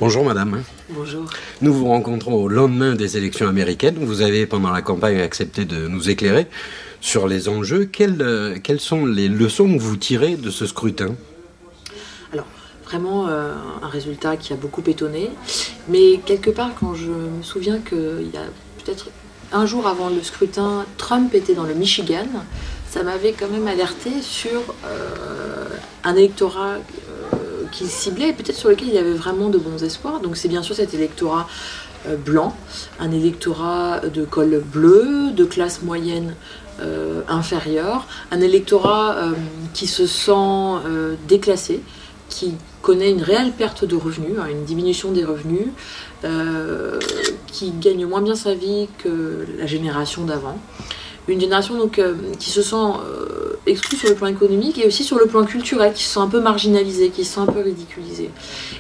Bonjour madame. Bonjour. Nous vous rencontrons au lendemain des élections américaines. Vous avez pendant la campagne accepté de nous éclairer sur les enjeux. Quelles sont les leçons que vous tirez de ce scrutin ? Alors, vraiment un résultat qui a beaucoup étonné. Mais quelque part, quand je me souviens qu'il y a peut-être un jour avant le scrutin, Trump était dans le Michigan, ça m'avait quand même alerté sur un électorat qu'il ciblait et peut-être sur lequel il y avait vraiment de bons espoirs. Donc c'est bien sûr cet électorat blanc, un électorat de col bleu, de classe moyenne inférieure, un électorat qui se sent déclassé, qui connaît une réelle perte de revenus, une diminution des revenus, qui gagne moins bien sa vie que la génération d'avant. Une génération donc, qui se sent exclue sur le plan économique et aussi sur le plan culturel, qui se sent un peu marginalisée, qui se sent un peu ridiculisée.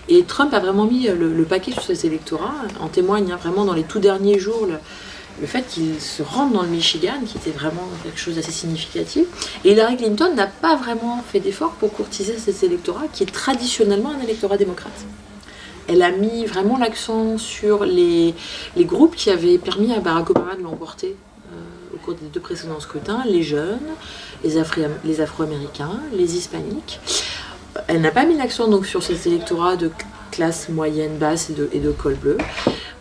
Et Trump a vraiment mis le paquet sur cet électorat. En témoigne vraiment dans les tout derniers jours le fait qu'il se rende dans le Michigan, qui était vraiment quelque chose d'assez significatif. Et Hillary Clinton n'a pas vraiment fait d'effort pour courtiser cet électorat, qui est traditionnellement un électorat démocrate. Elle a mis vraiment l'accent sur les groupes qui avaient permis à Barack Obama de l'emporter au cours des deux précédents scrutins, les jeunes, les Afro-Américains, les Hispaniques. Elle n'a pas mis l'accent donc sur cet électorat de classe moyenne basse et de col bleu.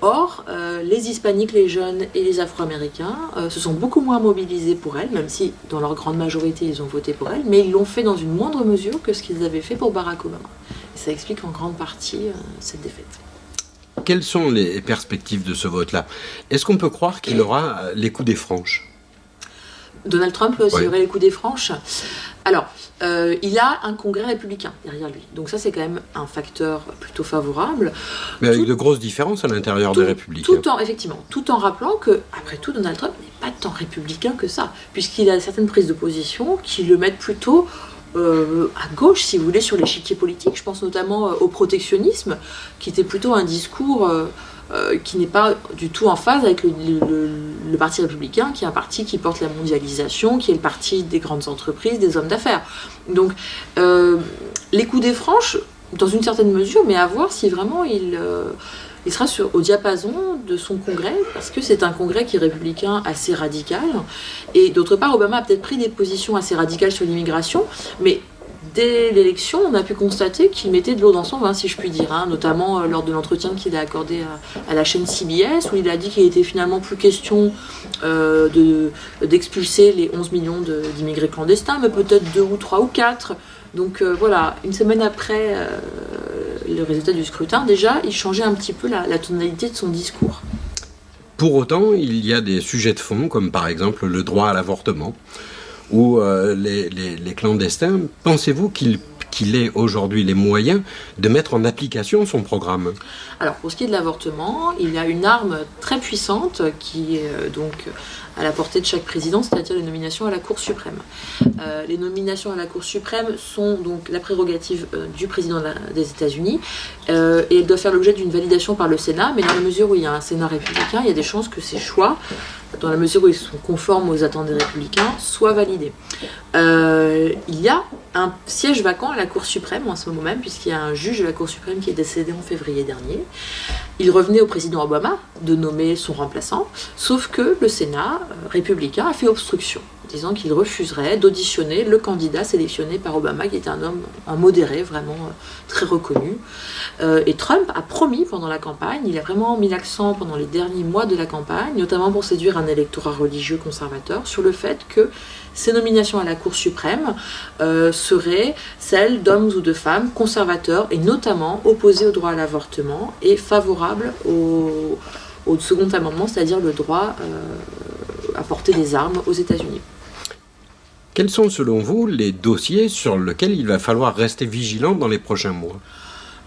Or, les Hispaniques, les jeunes et les Afro-Américains se sont beaucoup moins mobilisés pour elle, même si dans leur grande majorité ils ont voté pour elle, mais ils l'ont fait dans une moindre mesure que ce qu'ils avaient fait pour Barack Obama. Et ça explique en grande partie cette défaite. Quelles sont les perspectives de ce vote-là ? Est-ce qu'on peut croire qu'il aura les coups des franches ? Donald Trump, s'il aurait les coups des franches. Alors, il a un congrès républicain derrière lui. Donc ça, c'est quand même un facteur plutôt favorable. Mais avec de grosses différences à l'intérieur des républicains. Tout en rappelant que, après tout, Donald Trump n'est pas tant républicain que ça, puisqu'il a certaines prises de position qui le mettent plutôt à gauche, si vous voulez, sur l'échiquier politique. Je pense notamment au protectionnisme, qui était plutôt un discours qui n'est pas du tout en phase avec le Parti républicain, qui est un parti qui porte la mondialisation, qui est le parti des grandes entreprises, des hommes d'affaires. Donc, les coups des franches, dans une certaine mesure, mais à voir si vraiment il sera au diapason de son congrès, parce que c'est un congrès qui est républicain assez radical. Et d'autre part, Obama a peut-être pris des positions assez radicales sur l'immigration, mais dès l'élection, on a pu constater qu'il mettait de l'eau dans son vin, si je puis dire, notamment lors de l'entretien qu'il a accordé à la chaîne CBS, où il a dit qu'il était finalement plus question d'expulser les 11 millions d'immigrés clandestins, mais peut-être 2 ou 3 ou 4. Donc voilà, une semaine après le résultat du scrutin, déjà, il changeait un petit peu la tonalité de son discours. Pour autant, il y a des sujets de fond, comme par exemple le droit à l'avortement, ou les clandestins. Pensez-vous qu'il ait aujourd'hui les moyens de mettre en application son programme ? Alors, pour ce qui est de l'avortement, il y a une arme très puissante qui est donc à la portée de chaque président, c'est-à-dire les nominations à la Cour suprême. Les nominations à la Cour suprême sont donc la prérogative du président des États-Unis et elles doivent faire l'objet d'une validation par le Sénat, mais dans la mesure où il y a un Sénat républicain, il y a des chances que ces choix, dans la mesure où ils sont conformes aux attentes des républicains, soient validés. Il y a un siège vacant à la Cour suprême en ce moment même, puisqu'il y a un juge de la Cour suprême qui est décédé en février dernier. Il revenait au président Obama de nommer son remplaçant, sauf que le Sénat républicain a fait obstruction, disant qu'il refuserait d'auditionner le candidat sélectionné par Obama, qui était un homme en modéré, vraiment très reconnu. Et Trump a promis pendant la campagne, il a vraiment mis l'accent pendant les derniers mois de la campagne, notamment pour séduire un électorat religieux conservateur, sur le fait que ces nominations à la Cour suprême seraient celles d'hommes ou de femmes conservateurs et notamment opposés au droit à l'avortement et favorables au second amendement, c'est-à-dire le droit à porter des armes aux États-Unis. Quels sont selon vous les dossiers sur lesquels il va falloir rester vigilant dans les prochains mois ?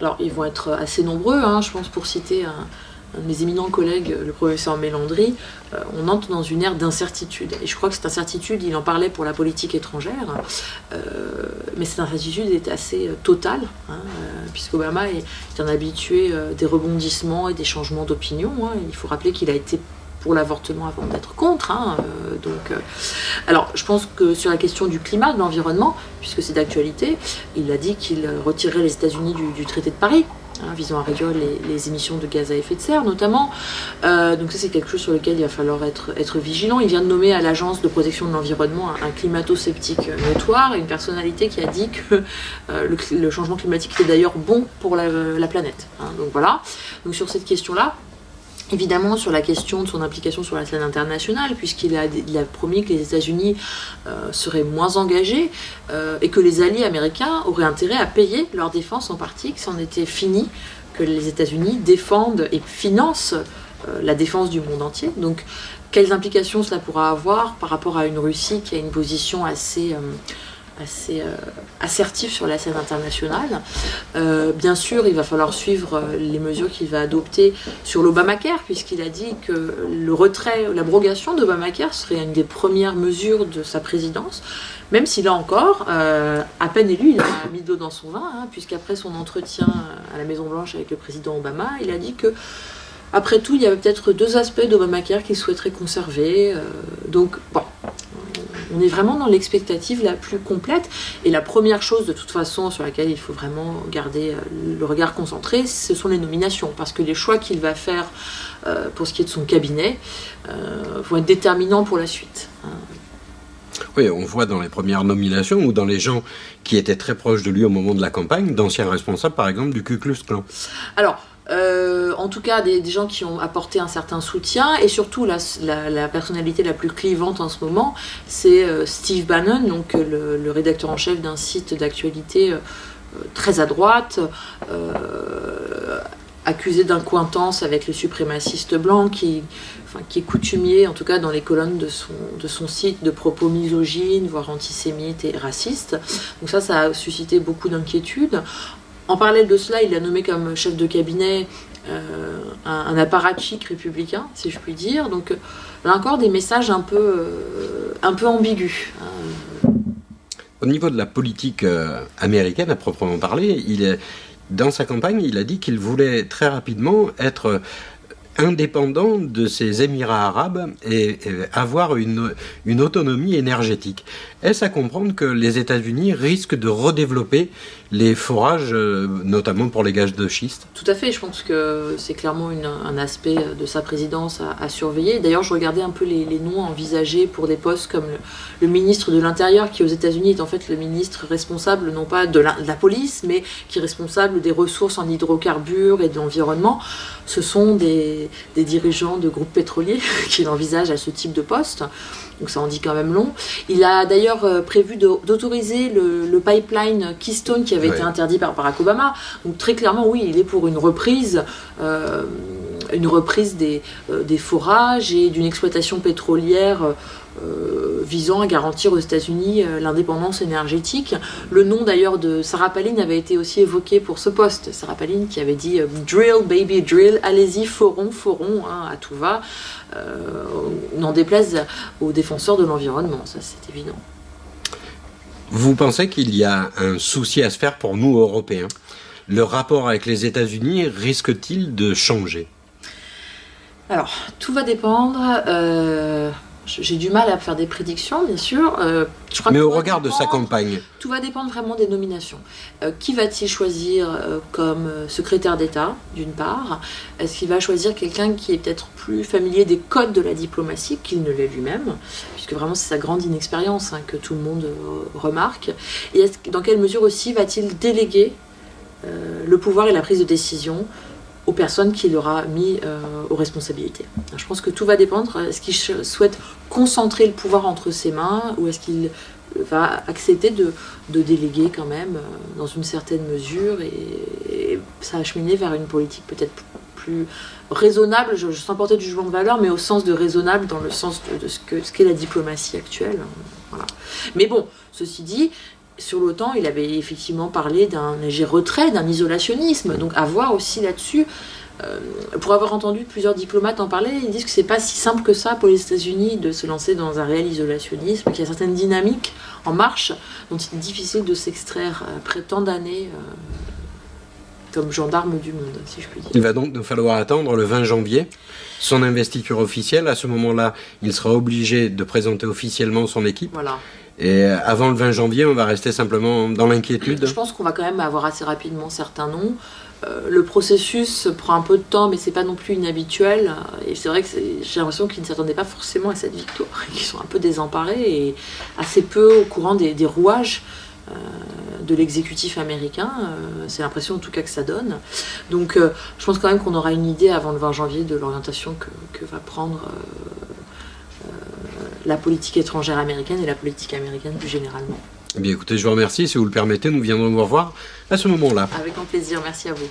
Alors ils vont être assez nombreux, je pense, pour citer un de mes éminents collègues, le professeur Mélandry. On entre dans une ère d'incertitude. Et je crois que cette incertitude, il en parlait pour la politique étrangère, mais cette incertitude est assez totale, puisqu'Obama est un habitué des rebondissements et des changements d'opinion. Il faut rappeler qu'il a été pour l'avortement avant d'être contre. Alors, je pense que sur la question du climat, de l'environnement, puisque c'est d'actualité, il a dit qu'il retirerait les États-Unis du traité de Paris. visant à réduire les émissions de gaz à effet de serre notamment. Donc ça c'est quelque chose sur lequel il va falloir être vigilant. Il vient de nommer à l'Agence de protection de l'environnement un climato-sceptique notoire, et une personnalité qui a dit que le changement climatique était d'ailleurs bon pour la planète. Donc voilà, donc sur cette question-là, évidemment, sur la question de son implication sur la scène internationale, puisqu'il a promis que les États-Unis seraient moins engagés et que les alliés américains auraient intérêt à payer leur défense en partie, que c'en était fini, que les États-Unis défendent et financent la défense du monde entier. Donc, quelles implications cela pourra avoir par rapport à une Russie qui a une position assez assertif sur la scène internationale. Bien sûr, il va falloir suivre les mesures qu'il va adopter sur l'Obamacare, puisqu'il a dit que le retrait, l'abrogation d'Obamacare serait une des premières mesures de sa présidence, même si là encore, à peine élu, il a mis de l'eau dans son vin, puisqu'après son entretien à la Maison-Blanche avec le président Obama, il a dit que après tout, il y avait peut-être 2 aspects d'Obamacare qu'il souhaiterait conserver. Donc, bon, on est vraiment dans l'expectative la plus complète. Et la première chose, de toute façon, sur laquelle il faut vraiment garder le regard concentré, ce sont les nominations. Parce que les choix qu'il va faire pour ce qui est de son cabinet vont être déterminants pour la suite. Oui, on voit dans les premières nominations ou dans les gens qui étaient très proches de lui au moment de la campagne, d'anciens responsables, par exemple, du Ku Klux Klan. Alors, en tout cas des gens qui ont apporté un certain soutien, et surtout la personnalité la plus clivante en ce moment, c'est Steve Bannon, donc le rédacteur en chef d'un site d'actualité très à droite, accusé d'incointance avec les suprémacistes blancs, qui est coutumier, en tout cas dans les colonnes de son site, de propos misogynes, voire antisémites et racistes. Donc ça a suscité beaucoup d'inquiétudes. En parallèle de cela, il l'a nommé comme chef de cabinet un apparatchik républicain, si je puis dire. Donc là encore, des messages un peu ambigus. Au niveau de la politique américaine, à proprement parler, dans sa campagne, il a dit qu'il voulait très rapidement être indépendant de ces Émirats arabes et avoir une autonomie énergétique. Est-ce à comprendre que les États-Unis risquent de redévelopper les forages, notamment pour les gaz de schiste? Tout à fait, je pense que c'est clairement un aspect de sa présidence à surveiller. D'ailleurs, je regardais un peu les noms envisagés pour des postes comme le ministre de l'Intérieur, qui aux États-Unis est en fait le ministre responsable, non pas de la police, mais qui est responsable des ressources en hydrocarbures et de l'environnement. Ce sont des dirigeants de groupes pétroliers qu'il envisage à ce type de poste. Donc ça en dit quand même long. Il a d'ailleurs prévu d'autoriser le pipeline Keystone qui avait été interdit par Barack Obama. Donc très clairement, oui, il est pour une reprise des forages et d'une exploitation pétrolière visant à garantir aux États-Unis l'indépendance énergétique. Le nom d'ailleurs de Sarah Palin avait été aussi évoqué pour ce poste. Sarah Palin qui avait dit drill baby drill, allez-y forons à tout va. N'en déplaise aux défenseurs de l'environnement, ça c'est évident. Vous pensez qu'il y a un souci à se faire pour nous Européens? Le rapport avec les États-Unis risque-t-il de changer? Alors, tout va dépendre. J'ai du mal à faire des prédictions, bien sûr. Je crois mais au regard de sa campagne, tout va dépendre vraiment des nominations. Qui va-t-il choisir comme secrétaire d'État, d'une part? Est-ce qu'il va choisir quelqu'un qui est peut-être plus familier des codes de la diplomatie qu'il ne l'est lui-même, puisque vraiment c'est sa grande inexpérience que tout le monde remarque. Et dans quelle mesure aussi va-t-il déléguer le pouvoir et la prise de décision aux personnes qu'il aura mis aux responsabilités. Je pense que tout va dépendre. Est-ce qu'il souhaite concentrer le pouvoir entre ses mains, ou est-ce qu'il va accepter de déléguer quand même dans une certaine mesure et s'acheminer vers une politique peut-être plus raisonnable, sans porter du jugement de valeur, mais au sens de raisonnable, dans le sens de ce qu'est la diplomatie actuelle. Voilà. Mais bon, ceci dit, sur l'OTAN, il avait effectivement parlé d'un léger retrait, d'un isolationnisme. Donc à voir aussi là-dessus. Pour avoir entendu plusieurs diplomates en parler, ils disent que c'est pas si simple que ça pour les États-Unis de se lancer dans un réel isolationnisme, qu'il y a certaines dynamiques en marche dont il est difficile de s'extraire après tant d'années comme gendarme du monde, si je puis dire. Il va donc nous falloir attendre le 20 janvier son investiture officielle. À ce moment-là, il sera obligé de présenter officiellement son équipe. Voilà. Et avant le 20 janvier, on va rester simplement dans l'inquiétude. Je pense qu'on va quand même avoir assez rapidement certains noms. Le processus prend un peu de temps, mais c'est pas non plus inhabituel. Et c'est vrai que j'ai l'impression qu'ils ne s'attendaient pas forcément à cette victoire, qu'ils sont un peu désemparés et assez peu au courant des rouages de l'exécutif américain. C'est l'impression en tout cas que ça donne. Donc je pense quand même qu'on aura une idée avant le 20 janvier de l'orientation que va prendre la politique étrangère américaine et la politique américaine plus généralement. Eh bien écoutez, je vous remercie. Si vous le permettez, nous viendrons vous revoir à ce moment-là. Avec grand plaisir, merci à vous.